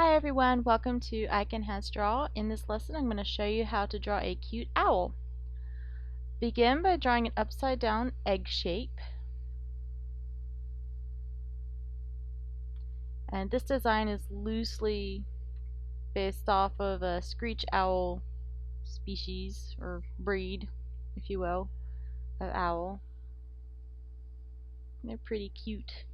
Hi everyone, welcome to iCanHazDraw. In this lesson I'm going to show you how to draw a cute owl. Begin by drawing an upside down egg shape. And this design is loosely based off of a Screech Owl species, or breed, if you will, of owl. They're pretty cute.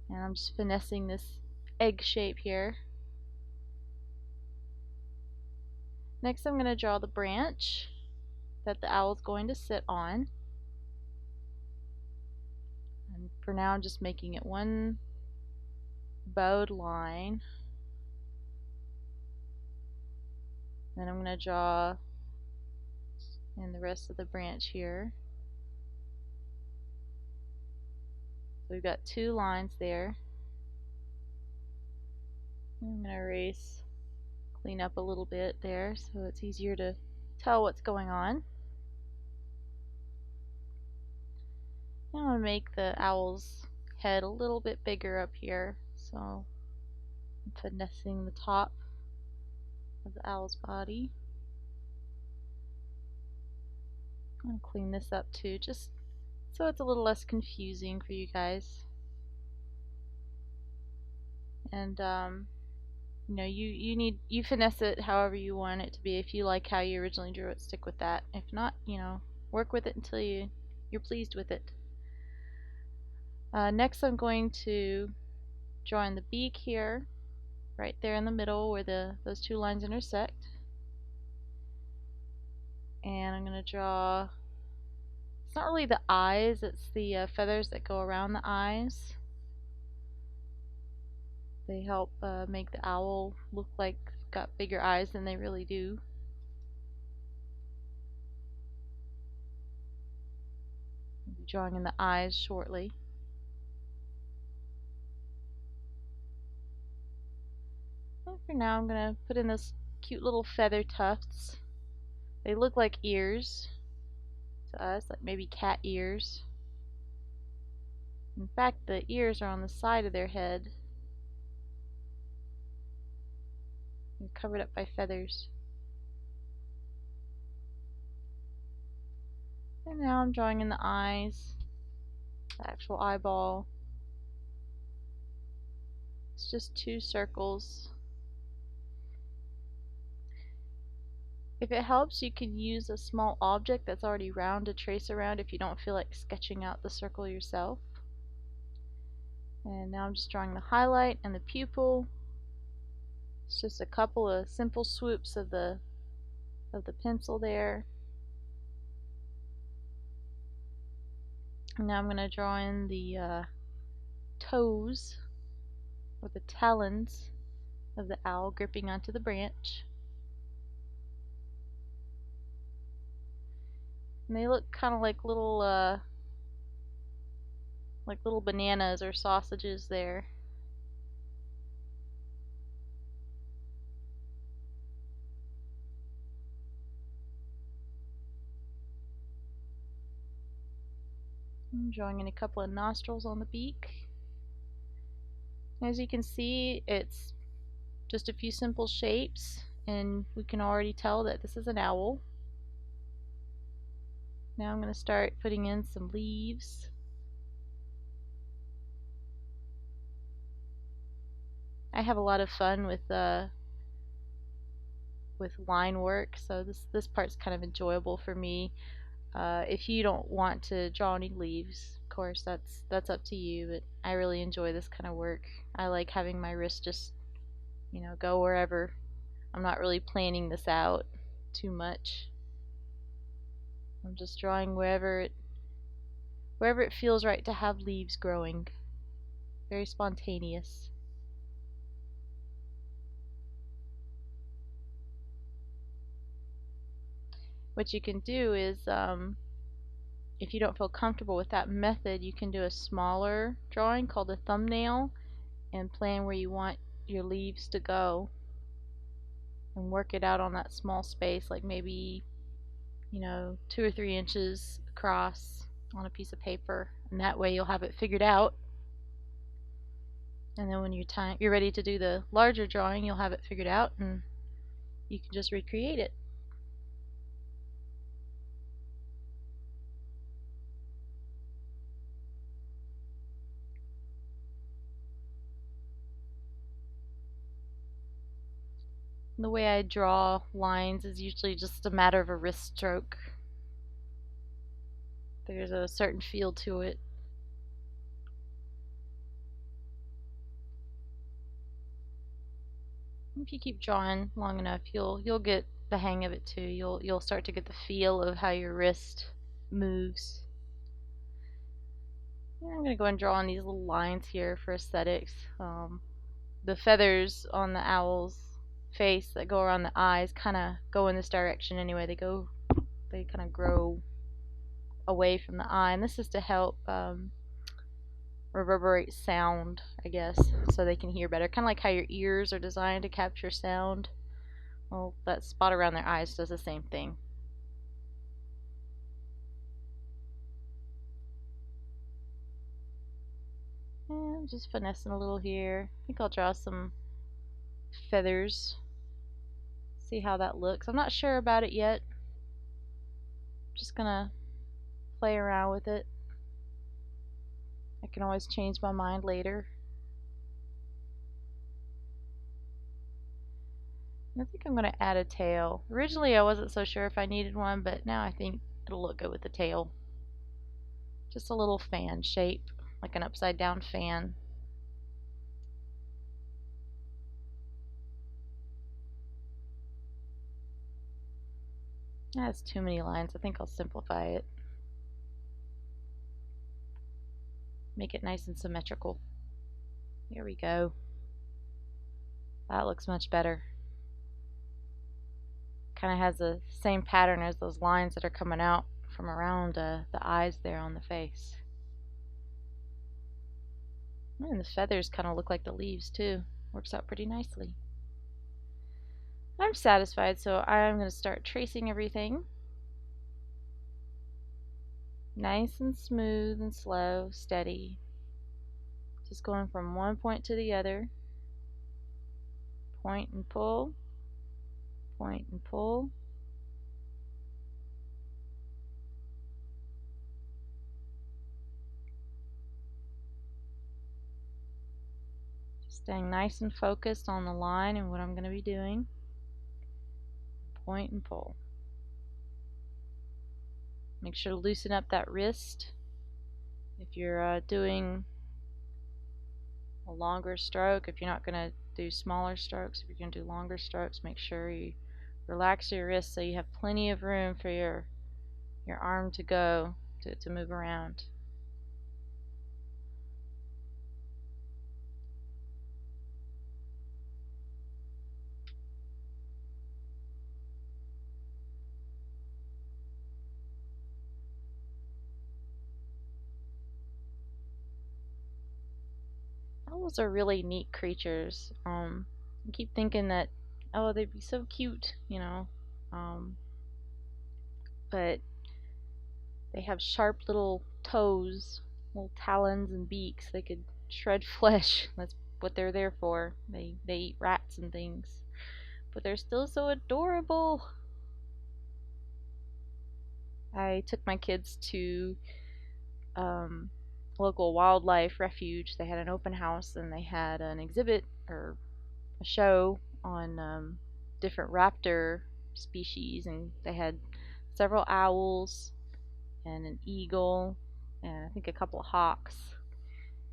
And I'm just finessing this egg shape here. Next I'm going to draw the branch that the owl is going to sit on. And for now I'm just making it one bowed line. Then I'm going to draw in the rest of the branch here. So we've got two lines there. I'm going to erase, clean up a little bit there so it's easier to tell what's going on. Now I'm going to make the owl's head a little bit bigger up here. So I'm finessing the top of the owl's body. I'm going to clean this up too, just so it's a little less confusing for you guys. And you know, you finesse it however you want it to be. If you like how you originally drew it, stick with that. If not, you know, work with it until you're pleased with it. Next I'm going to draw in the beak here, right there in the middle where those two lines intersect. And I'm going to draw, it's not really the eyes, it's the feathers that go around the eyes. They help make the owl look like it's got bigger eyes than they really do. I'll be drawing in the eyes shortly. And for now I'm going to put in those cute little feather tufts. They look like ears to us, like maybe cat ears. In fact, the ears are on the side of their head. They're covered up by feathers. And now I'm drawing in the eyes, the actual eyeball. It's just two circles. If it helps, you can use a small object that's already round to trace around if you don't feel like sketching out the circle yourself. And now I'm just drawing the highlight and the pupil. It's just a couple of simple swoops of the pencil there. And now I'm going to draw in the toes, or the talons, of the owl gripping onto the branch. And they look kind of like little bananas or sausages there. I'm drawing in a couple of nostrils on the beak. As you can see, it's just a few simple shapes, and we can already tell that this is an owl. Now I'm going to start putting in some leaves. I have a lot of fun with line work, so this part's kind of enjoyable for me. If you don't want to draw any leaves, of course, that's up to you, but I really enjoy this kind of work. I like having my wrist just, you know, go wherever. I'm not really planning this out too much. I'm just drawing wherever it feels right to have leaves growing. Very spontaneous. What you can do is, if you don't feel comfortable with that method, you can do a smaller drawing called a thumbnail and plan where you want your leaves to go and work it out on that small space, like maybe, you know, 2 or 3 inches across on a piece of paper, and that way you'll have it figured out And then when you're ready to do the larger drawing, you'll have it figured out and you can just recreate it. The way I draw lines is usually just a matter of a wrist stroke. There's a certain feel to it. If you keep drawing long enough, you'll get the hang of it too. You'll start to get the feel of how your wrist moves. And I'm gonna go and draw on these little lines here for aesthetics. The feathers on the owl's face that go around the eyes kind of go in this direction anyway. They kind of grow away from the eye, and this is to help reverberate sound, I guess, so they can hear better. Kind of like how your ears are designed to capture sound. Well, that spot around their eyes does the same thing. And I'm just finessing a little here. I think I'll draw some feathers. See how that looks. I'm not sure about it yet. Just gonna play around with it. I can always change my mind later. I think I'm going to add a tail. Originally I wasn't so sure if I needed one, but now I think it'll look good with the tail. Just a little fan shape, like an upside down fan. That's too many lines. I think I'll simplify it. Make it nice and symmetrical. Here we go. That looks much better. Kind of has the same pattern as those lines that are coming out from around the eyes there on the face. And the feathers kind of look like the leaves too. Works out pretty nicely. I'm satisfied, so I'm going to start tracing everything. Nice and smooth and slow, steady. Just going from one point to the other. Point and pull. Point and pull. Just staying nice and focused on the line and what I'm going to be doing. Point and pull. Make sure to loosen up that wrist. If you're doing a longer stroke, if you're not going to do smaller strokes, if you're going to do longer strokes, make sure you relax your wrist so you have plenty of room for your arm to go, to move around. Owls are really neat creatures. I keep thinking that, oh, they'd be so cute, you know, but they have sharp little toes, little talons and beaks. They could shred flesh. That's what they're there for. They eat rats and things, but they're still so adorable. I took my kids to local wildlife refuge. They had an open house and they had an exhibit or a show on different raptor species, and they had several owls and an eagle and I think a couple of hawks,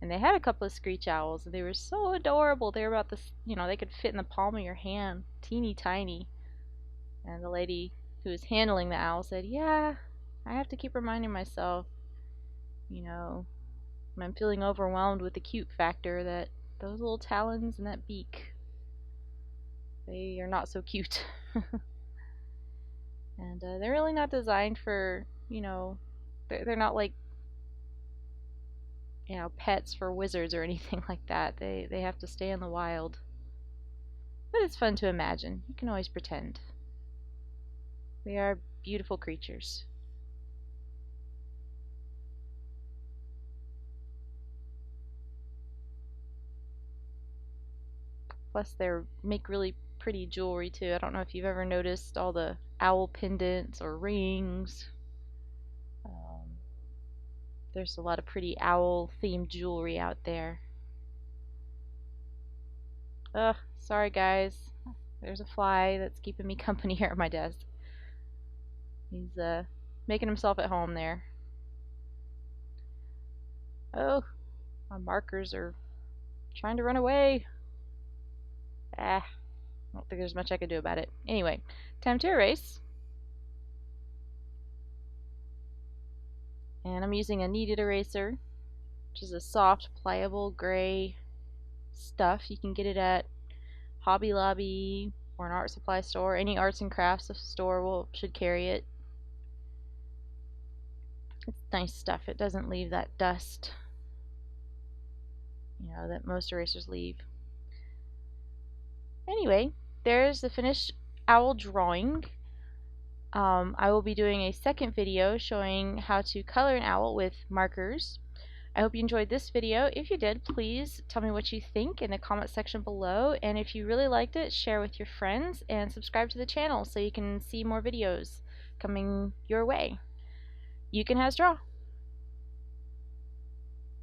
and they had a couple of screech owls, and they were so adorable. They were about this, they could fit in the palm of your hand, teeny tiny. And the lady who was handling the owl said, yeah, I have to keep reminding myself, when I'm feeling overwhelmed with the cute factor, that those little talons and that beak, they are not so cute. And they're really not designed for, they're not like, pets for wizards or anything like that. They have to stay in the wild. But it's fun to imagine. You can always pretend. They are beautiful creatures. Plus they make really pretty jewelry too. I don't know if you've ever noticed all the owl pendants or rings. There's a lot of pretty owl themed jewelry out there. Ugh, sorry guys. There's a fly that's keeping me company here at my desk. He's making himself at home there. Oh, my markers are trying to run away. I don't think there's much I can do about it. Anyway, time to erase. And I'm using a kneaded eraser, which is a soft, pliable gray stuff. You can get it at Hobby Lobby or an art supply store. Any arts and crafts store should carry it. It's nice stuff. It doesn't leave that dust, you know, that most erasers leave. Anyway, there's the finished owl drawing. I will be doing a second video showing how to color an owl with markers. I hope you enjoyed this video. If you did, please tell me what you think in the comment section below, and if you really liked it, share with your friends and subscribe to the channel so you can see more videos coming your way. iCanHazDraw.